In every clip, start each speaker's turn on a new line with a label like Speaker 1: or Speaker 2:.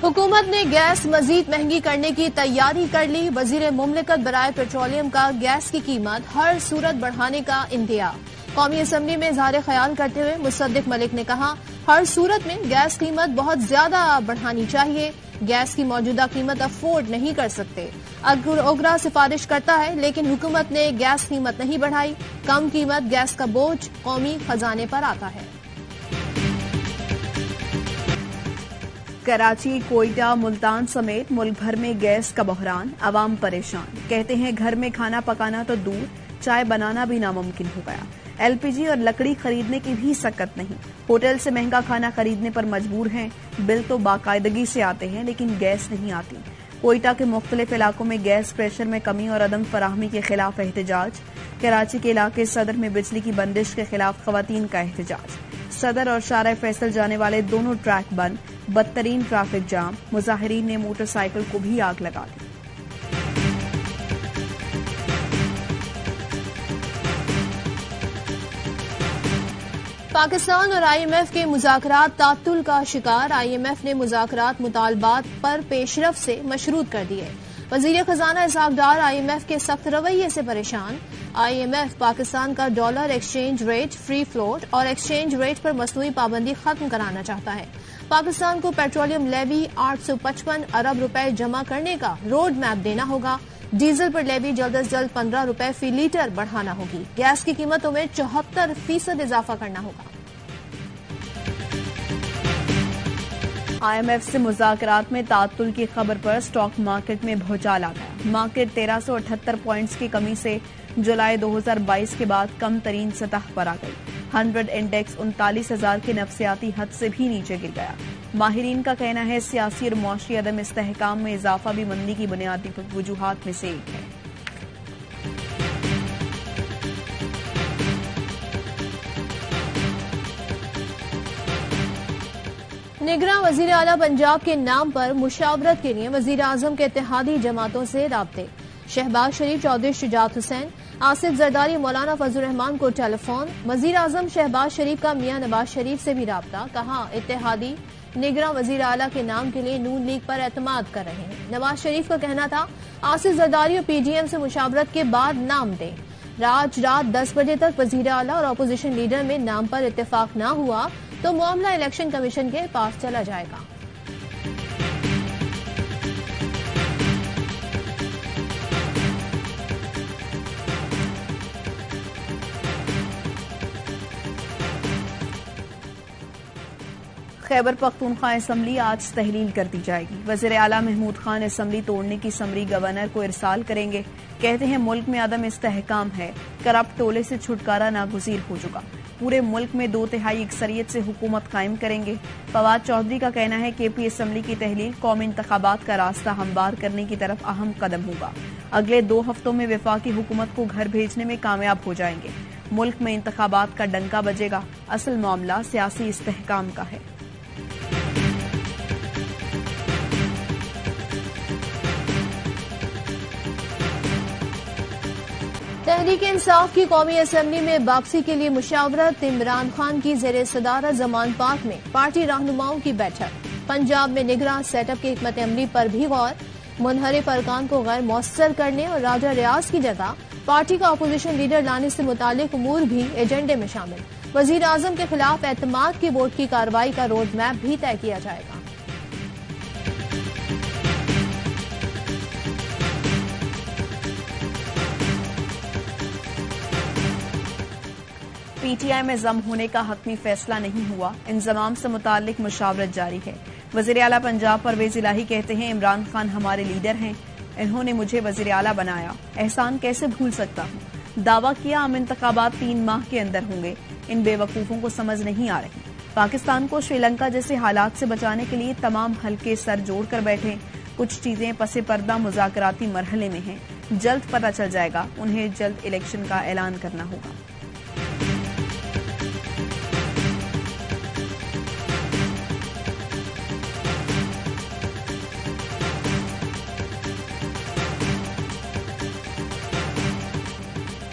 Speaker 1: حکومت نے گیس مزید مہنگی کرنے کی تیاری کر لی. وزیر مملکت برائے پیٹرولیم کا گیس کی قیمت ہر صورت بڑھانے کا انتہا. قومی اسمبلی میں اظہار خیال کرتے ہوئے مصدق ملک نے کہا ہر صورت میں گیس قیمت بہت زیادہ بڑھانی چاہیے. گیس کی موجودہ قیمت افورڈ نہیں کر سکتے. اوگرا سفارش کرتا ہے لیکن حکومت نے گیس قیمت نہیں بڑھائی. کم قیمت گیس کا بوجھ قومی خزانے پر آتا ہے.
Speaker 2: کراچی، کوئٹہ، ملتان سمیت ملک بھر میں گیس کا بحران. عوام پریشان. کہتے ہیں گھر میں کھانا پکانا تو دور، چائے بنانا بھی ناممکن ہو گیا. ایل پی جی اور لکڑی خریدنے کی بھی سکت نہیں. ہوٹل سے مہنگا کھانا خریدنے پر مجبور ہیں. بل تو باقاعدگی سے آتے ہیں لیکن گیس نہیں آتی. کوئٹہ کے مختلف علاقوں میں گیس پریشر میں کمی اور عدم فراہمی کے خلاف احتجاج. کراچی کے علاقے صدر میں بجلی کی بندش کے خلاف خواتین کا احتجاج. صدر اور شارع فیصل جانے والے دونوں ٹریک بند. بدترین ٹریفک جام. مظاہرین نے موٹر سائیکل کو بھی آگ لگا دی.
Speaker 1: پاکستان اور آئی ایم ایف کے مذاکرات تعطل کا شکار. آئی ایم ایف نے مذاکرات مطالبات پر پیش رفت سے مشروط کر دیے. وزیر خزانہ Ishaq Dar I am F کے سخت رویے سے پریشان. آئی ایم ایف پاکستان کا dollar exchange rate free float اور ایکسچینج ریٹ پر مصنوعی پابندی ختم کرانا چاہتا ہے. پاکستان کو پیٹرولیم لیوی 855 ارب روپے جمع کرنے کا روڈ میپ دینا ہوگا. ڈیزل پر لیوی جلد از جلد 15 روپے فی لیٹر بڑھانا ہوگی. گیس کی قیمتوں میں 74% اضافہ کرنا ہوگا.
Speaker 2: آئی ایم ایف سے مذاکرات میں تعطل کی خبر پر سٹاک مارکیٹ میں بھوچال آ گیا. مارکیٹ 1378 پوائنٹس کی کمی سے جولائی 2022 کے بعد کم ترین سطح پر آ گئی. 100 انڈیکس 39,000 کے نفسیاتی حد سے بھی نیچے گر گیا. ماہرین کا کہنا ہے سیاسی اور معاشی عدم استحکام میں اضافہ بھی مندی کی بنیادی وجوہات میں سے ایک ہے.
Speaker 1: نگراں وزیر اعلیٰ پنجاب کے نام پر مشاورت کے لیے وزیر اعظم کے اتحادی جماعتوں سے رابطے. شہباز شریف، چودھری شجاعت حسین، آصف زرداری، مولانا فضل الرحمان کو ٹیلی فون. وزیر اعظم شہباز شریف کا میاں نواز شریف سے بھی رابطہ. کہا اتحادی نگراں وزیر اعلیٰ کے نام کے لیے نون لیگ پر اعتماد کر رہے ہیں. نواز شریف کا کہنا تھا آصف زرداری اور پی ڈی ایم سے مشاورت کے بعد نام دیں. رات 10 بجے تک وزیر اعلیٰ اور اپوزیشن لیڈر میں نام پر اتفاق نہ ہوا تو معاملہ الیکشن کمیشن کے پاس چلا جائے گا.
Speaker 2: خیبر پختونخوا اسمبلی آج تحلیل کر دی جائے گی. وزیر اعلیٰ محمود خان اسمبلی توڑنے کی سمری گورنر کو ارسال کریں گے. کہتے ہیں ملک میں عدم استحکام ہے. کرپٹ ٹولے سے چھٹکارا ناگزیر ہو چکا. پورے ملک میں 2/3 اکثریت سے حکومت قائم کریں گے. فواد چودھری کا کہنا ہے کہ پی اسمبلی کی تحلیل قومی انتخابات کا راستہ ہموار کرنے کی طرف اہم قدم ہوگا. اگلے 2 ہفتوں میں وفاقی حکومت کو گھر بھیجنے میں کامیاب ہو جائیں گے. ملک میں انتخابات کا ڈنکا بجے گا. اصل معاملہ سیاسی استحکام کا ہے.
Speaker 1: تحریک انصاف کی قومی اسمبلی میں واپسی کے لیے مشاورت. عمران خان کی زیر صدارت زمان پاک میں پارٹی رہنماؤں کی بیٹھک. پنجاب میں نگراں سیٹ اپ کی حکمت عملی پر بھی غور. منحرف ارکان کو غیر مؤثر کرنے اور راجہ ریاض کی جگہ پارٹی کا اپوزیشن لیڈر لانے سے متعلق امور بھی ایجنڈے میں شامل. وزیر اعظم کے خلاف اعتماد کی ووٹ کی کارروائی کا روڈ میپ بھی طے کیا جائے گا.
Speaker 2: پی ٹی آئی میں ضم ہونے کا حتمی فیصلہ نہیں ہوا. انضمام سے متعلق مشاورت جاری ہے. وزیر اعلیٰ پنجاب پرویز الہی کہتے ہیں عمران خان ہمارے لیڈر ہیں. انہوں نے مجھے وزیر اعلیٰ بنایا. احسان کیسے بھول سکتا ہوں. دعویٰ کیا ہم انتخابات 3 ماہ کے اندر ہوں گے. ان بے وقوفوں کو سمجھ نہیں آ رہی. پاکستان کو شری لنکا جیسے حالات سے بچانے کے لیے تمام حلقے سر جوڑ کر بیٹھے. کچھ چیزیں پس پردہ مذاکراتی مرحلے میں ہیں. جلد پتہ چل جائے گا. انہیں جلد الیکشن کا اعلان کرنا ہوگا.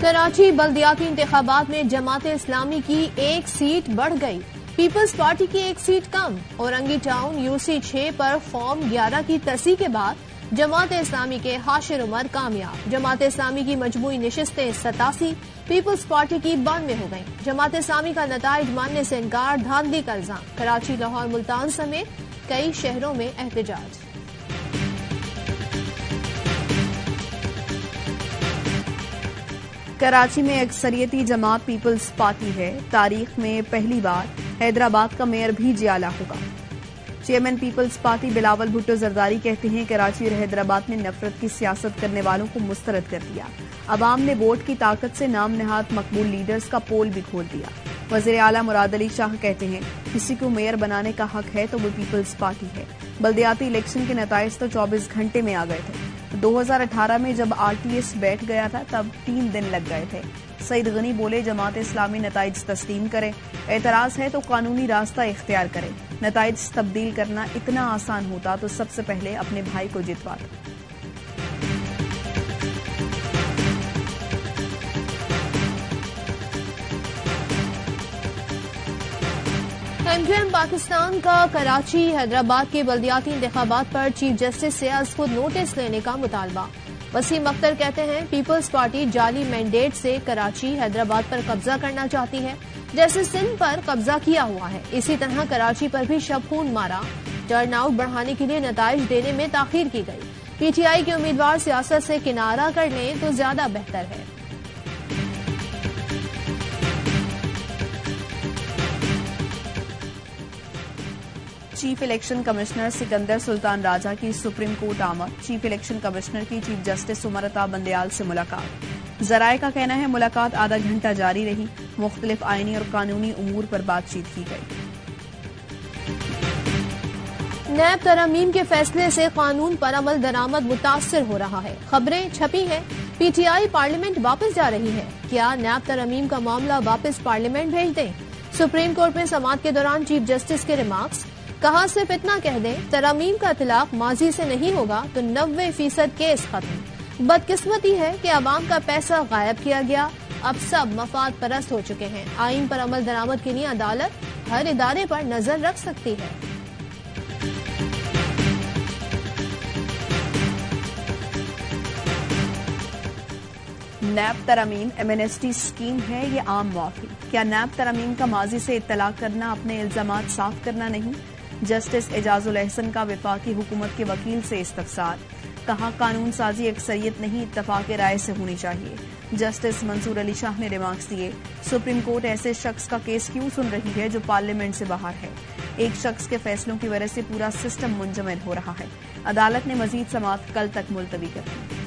Speaker 1: کراچی بلدیاتی انتخابات میں جماعت اسلامی کی 1 سیٹ بڑھ گئی. پیپلز پارٹی کی ایک سیٹ کم، اورنگی ٹاؤن UC 6 پر فارم 11 کی تصحیح کے بعد جماعت اسلامی کے حاشر عمر کامیاب۔ جماعت اسلامی کی مجموعی نشستیں 87، پیپلز پارٹی کی 92 ہو گئیں۔ جماعت اسلامی کا نتائج ماننے سے انکار، دھاندلی کا الزام۔ کراچی، لاہور، ملتان سمیت کئی شہروں میں احتجاج۔
Speaker 2: کراچی میں اکثریتی جماعت پیپلز پارٹی ہے۔ تاریخ میں پہلی بار حیدرآباد کا میئر بھی جیالہ ہوگا۔ چیئرمین پیپلز پارٹی بلاول بھٹو زرداری کہتے ہیں کراچی اور حیدرآباد نے نفرت کی سیاست کرنے والوں کو مسترد کر دیا۔ عوام نے ووٹ کی طاقت سے نام نہاد مقبول لیڈرز کا پول بھی کھول دیا۔ وزیر اعلیٰ مراد علی شاہ کہتے ہیں کسی کو میئر بنانے کا حق ہے تو وہ پیپلز پارٹی ہے۔ بلدیاتی الیکشن کے نتائج تو 24 گھنٹے میں آ گئے تھے۔ 2018 میں جب RTS بیٹھ گیا تھا تب 3 دن لگ گئے تھے۔ سعید غنی بولے جماعت اسلامی نتائج تسلیم کرے، اعتراض ہے تو قانونی راستہ اختیار کرے۔ نتائج تبدیل کرنا اتنا آسان ہوتا تو سب سے پہلے اپنے بھائی کو جتواتا۔
Speaker 1: MQM پاکستان کا کراچی حیدرآباد کے بلدیاتی انتخابات پر چیف جسٹس سے از خود نوٹس لینے کا مطالبہ۔ وسیم اختر کہتے ہیں پیپلز پارٹی جعلی مینڈیٹ سے کراچی حیدرآباد پر قبضہ کرنا چاہتی ہے جیسے سندھ پر قبضہ کیا ہوا ہے۔ اسی طرح کراچی پر بھی شب خون مارا، ٹرن آؤٹ بڑھانے کے لیے نتائج دینے میں تاخیر کی گئی۔ PTI کے امیدوار سیاست سے کنارہ کر لیں تو زیادہ بہتر ہے۔
Speaker 2: چیف الیکشن کمشنر سکندر سلطان راجہ کی سپریم کورٹ آمد۔ چیف الیکشن کمشنر کی چیف جسٹس سمرتا بندیال سے ملاقات۔ ذرائع کا کہنا ہے ملاقات آدھا گھنٹہ جاری رہی، مختلف آئینی اور قانونی امور پر بات چیت کی گئی۔
Speaker 1: نیب ترامیم کے فیصلے سے قانون پر عمل درآمد متاثر ہو رہا ہے، خبریں چھپی ہیں۔ PTI پارلیمنٹ واپس جا رہی ہے، کیا نیب ترامیم کا معاملہ واپس پارلیمنٹ بھیج دیں؟ سپریم کورٹ میں سماعت کے دوران چیف جسٹس کے ریمارکس، کہا صرف اتنا کہہ دیں ترامیم کا اطلاق ماضی سے نہیں ہوگا تو 90% کیس ختم۔ بدقسمتی ہے کہ عوام کا پیسہ غائب کیا گیا، اب سب مفاد پرست ہو چکے ہیں۔ آئین پر عمل درآمد کے لیے عدالت ہر ادارے پر نظر رکھ سکتی ہے۔
Speaker 2: نیب ترامیم ایمنسٹی اسکیم ہے یہ عام معافی؟ کیا نیب ترامیم کا ماضی سے اطلاع کرنا اپنے الزامات صاف کرنا نہیں؟ جسٹس اعجاز الاحسن کا وفاقی حکومت کے وکیل سے استفسار، کہا قانون سازی اکثریت نہیں اتفاق رائے سے ہونی چاہیے۔ جسٹس منصور علی شاہ نے ریمارکس دیے، سپریم کورٹ ایسے شخص کا کیس کیوں سن رہی ہے جو پارلیمنٹ سے باہر ہے؟ ایک شخص کے فیصلوں کی وجہ سے پورا سسٹم منجمد ہو رہا ہے۔ عدالت نے مزید سماعت کل تک ملتوی کر دی۔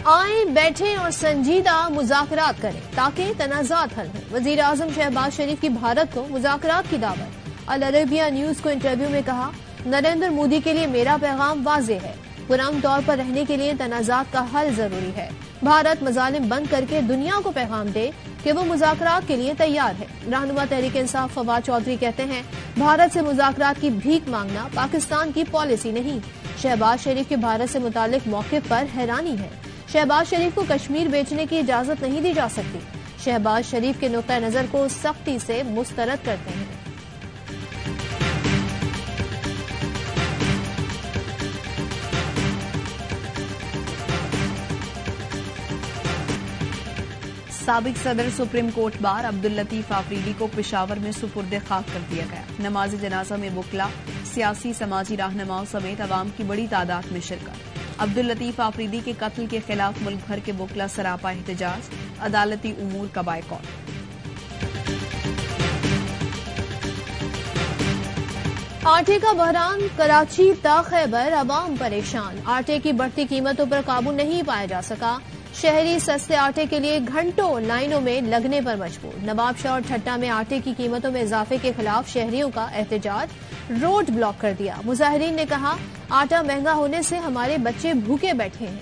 Speaker 1: آئیں بیٹھیں اور سنجیدہ مذاکرات کریں تاکہ تنازعات حل ہوں۔ وزیر اعظم شہباز شریف کی بھارت کو مذاکرات کی دعوت۔ العربیہ نیوز کو انٹرویو میں کہا نریندر مودی کے لیے میرا پیغام واضح ہے، پرامن طور پر رہنے کے لیے تنازعات کا حل ضروری ہے۔ بھارت مظالم بند کر کے دنیا کو پیغام دے کہ وہ مذاکرات کے لیے تیار ہے۔ رہنما تحریک انصاف فواد چودھری کہتے ہیں بھارت سے مذاکرات کی بھیک مانگنا پاکستان کی پالیسی نہیں۔ شہباز شریف کے بھارت سے متعلق موقف پر حیرانی ہے۔ شہباز شریف کو کشمیر بیچنے کی اجازت نہیں دی جا سکتی۔ شہباز شریف کے نقطہ نظر کو سختی سے مسترد کرتے ہیں۔
Speaker 2: سابق صدر supreme court bar Abdul Latif Afridi کو پشاور میں سپرد خاک کر دیا گیا۔ نماز جنازہ میں وکلاء، سیاسی سماجی رہنماؤں سمیت عوام کی بڑی تعداد میں شرکت۔ عبداللطیف آفریدی کے قتل کے خلاف ملک بھر کے وکلاء سراپا احتجاج، عدالتی امور کا بائیکاٹ۔
Speaker 1: آٹے کا بحران، کراچی تا خیبر عوام پریشان۔ آٹے کی بڑھتی قیمتوں پر قابو نہیں پایا جا سکا، شہری سستے آٹے کے لیے گھنٹوں لائنوں میں لگنے پر مجبور۔ نواب شاہ اور ٹھٹہ میں آٹے کی قیمتوں میں اضافے کے خلاف شہریوں کا احتجاج، روڈ بلاک کر دیا۔ مظاہرین نے کہا آٹا مہنگا ہونے سے ہمارے بچے بھوکے بیٹھے ہیں۔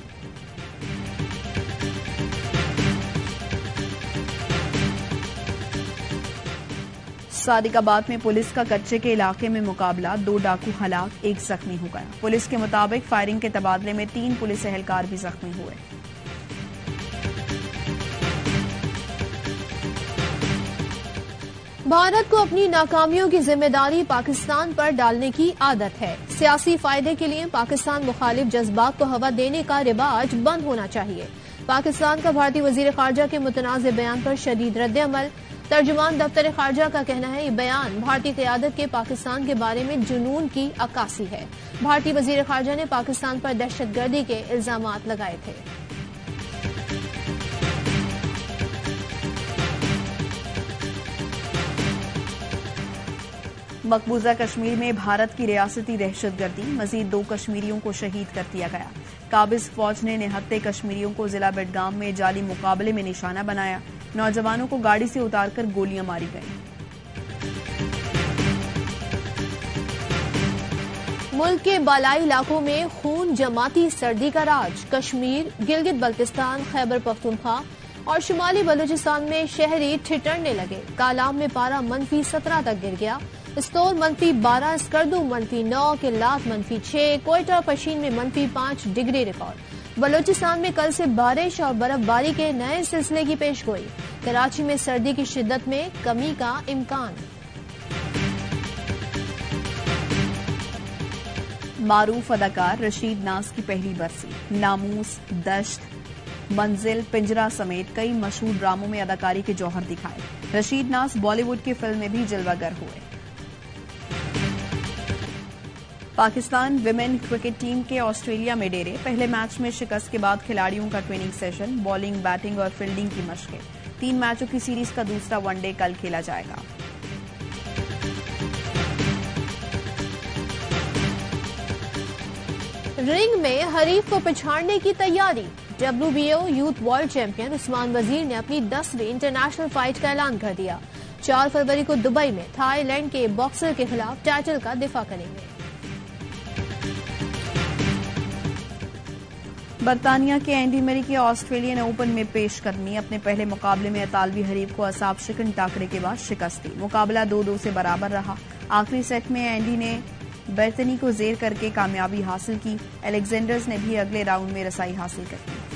Speaker 2: صادق آباد میں پولیس کا کچے کے علاقے میں مقابلہ، 2 ڈاکو ہلاک، 1 زخمی ہو گیا۔ پولیس کے مطابق فائرنگ کے تبادلے میں 3 پولیس اہلکار بھی زخمی ہوئے۔
Speaker 1: بھارت کو اپنی ناکامیوں کی ذمہ داری پاکستان پر ڈالنے کی عادت ہے. سیاسی فائدے کے لیے پاکستان مخالف جذبات کو ہوا دینے کا رواج بند ہونا چاہیے. پاکستان کا بھارتی وزیر خارجہ کے متنازع بیان پر شدید رد عمل. ترجمان دفتر خارجہ کا کہنا ہے یہ بیان بھارتی قیادت کے پاکستان کے بارے میں جنون کی عکاسی ہے. بھارتی وزیر خارجہ نے پاکستان پر دہشت گردی کے الزامات لگائے تھے.
Speaker 2: مقبوضہ کشمیر میں بھارت کی ریاستی دہشت گردی، مزید 2 کشمیریوں کو شہید کر دیا گیا. قابض فوج نے نہتے کشمیریوں کو ضلع بڈگام میں جعلی مقابلے میں نشانہ بنایا. نوجوانوں کو گاڑی سے اتار کر گولیاں ماری گئیں.
Speaker 1: ملک کے بالائی علاقوں میں خون جماتی سردی کا راج. کشمیر، گلگت بلتستان، خیبر پختونخوا اور شمالی بلوچستان میں شہری ٹھٹرنے لگے. کالام میں پارہ -17 تک گر گیا. استور -12، اسکردو -9، کلات -6، کوئٹہ پشین میں -5 ڈگری ریکارڈ. بلوچستان میں کل سے بارش اور برف باری کے نئے سلسلے کی پیش گوئی. کراچی میں سردی کی شدت میں کمی کا امکان.
Speaker 2: معروف اداکار رشید ناز کی پہلی برسی. ناموس، دشت، منزل، پنجرہ سمیت کئی مشہور ڈراموں میں اداکاری کے جوہر دکھائے. رشید ناز بالی ووڈ کی فلم میں بھی جلوہ گر ہوئے. پاکستان ویمن کرکٹ ٹیم کے آسٹریلیا میں ڈیرے. پہلے میچ میں شکست کے بعد کھلاڑیوں کا ٹریننگ سیشن، بالنگ، بیٹنگ اور فیلڈنگ کی مشقیں. 3 میچوں کی سیریز کا دوسرا ون ڈے کل کھیلا جائے گا.
Speaker 1: رنگ میں حریف کو پچھاڑنے کی تیاری. WBO یوتھ ورلڈ چیمپئن عثمان وزیر نے اپنی 10ویں انٹرنیشنل فائٹ کا اعلان کر دیا. 4 فروری کو دبئی میں تھائی لینڈ کے باکسر کے خلاف ٹائٹل کا دفاع کریں گے.
Speaker 2: برطانیہ کے اینڈی میری کی آسٹریلین اوپن میں پیش قدمی. اپنے پہلے مقابلے میں اطالوی حریف کو اعصاب شکن ٹاکرے کے بعد شکست دی. مقابلہ 2-2 سے برابر رہا. آخری سیٹ میں اینڈی نے برتنی کو زیر کر کے کامیابی حاصل کی. الیگزینڈرز نے بھی اگلے راؤنڈ میں رسائی حاصل کر لی.